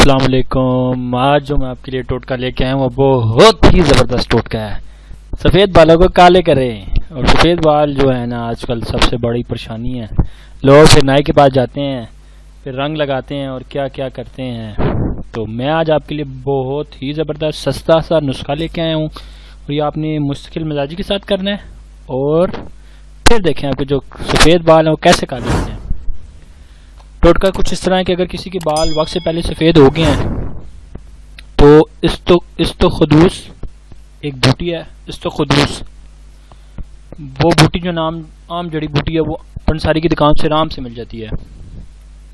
अस्सलाम वालेकुम। आज जो मैं आपके लिए टोटका लेके आया हूँ वो बहुत ही ज़बरदस्त टोटका है। सफ़ेद बालों को काले करें। और सफ़ेद बाल जो है ना आजकल सबसे बड़ी परेशानी है। लोग फिर नाई के पास जाते हैं, फिर रंग लगाते हैं और क्या क्या करते हैं। तो मैं आज आपके लिए बहुत ही ज़बरदस्त सस्ता सा नुस्खा लेके आया हूँ और ये आपने मुस्तकिल मिजाजी के साथ करना है। और फिर देखें आपके जो सफ़ेद बाल हैं वो कैसे काले होते हैं। टोटका कुछ इस तरह है कि अगर किसी के बाल वक्त से पहले सफ़ेद हो गए हैं तो इस्तोखुदूस एक बूटी है। इस्तोखुदूस वो बूटी जो नाम आम जड़ी बूटी है वो पंसारी की दुकान से आराम से मिल जाती है।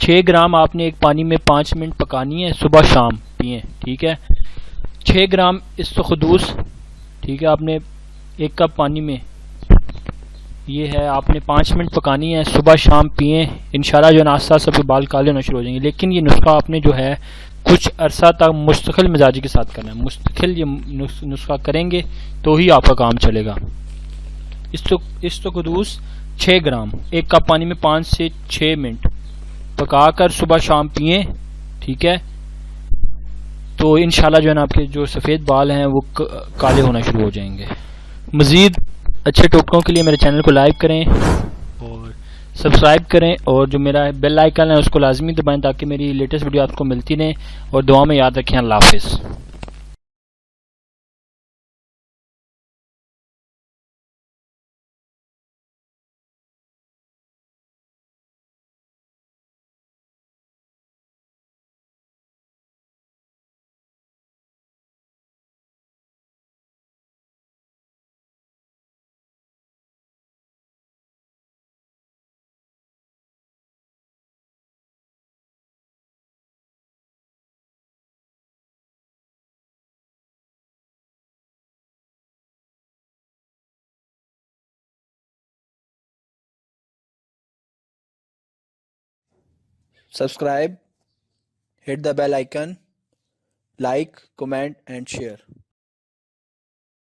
6 ग्राम आपने एक पानी में 5 मिनट पकानी है, सुबह शाम पिए, ठीक है। 6 ग्राम इस्तोखुदूस, ठीक है, आपने 1 कप पानी में ये है, आपने 5 मिनट पकानी है, सुबह शाम पिए। इंशाल्लाह जो नाश्ता सबके बाल काले होना शुरू हो जाएंगे। लेकिन ये नुस्खा आपने जो है कुछ अरसा तक मुस्तकिल मिजाजी के साथ करना है। मुस्तकिल ये नुस्खा करेंगे तो ही आपका काम चलेगा। इस्तोखुदूस 6 ग्राम 1 कप पानी में 5 से 6 मिनट पकाकर सुबह शाम पिए, ठीक है। तो इंशाल्लाह जो है ना आपके जो सफ़ेद बाल हैं वो काले होना शुरू हो जाएंगे। मज़ीद अच्छे टोटकों के लिए मेरे चैनल को लाइक करें और सब्सक्राइब करें और जो मेरा बेल आइकन है उसको लाजमी दबाएं ताकि मेरी लेटेस्ट वीडियो आपको मिलती रहे। और दुआ में याद रखें। अल्लाह हाफिज़। Subscribe, hit the bell icon, like, comment and share.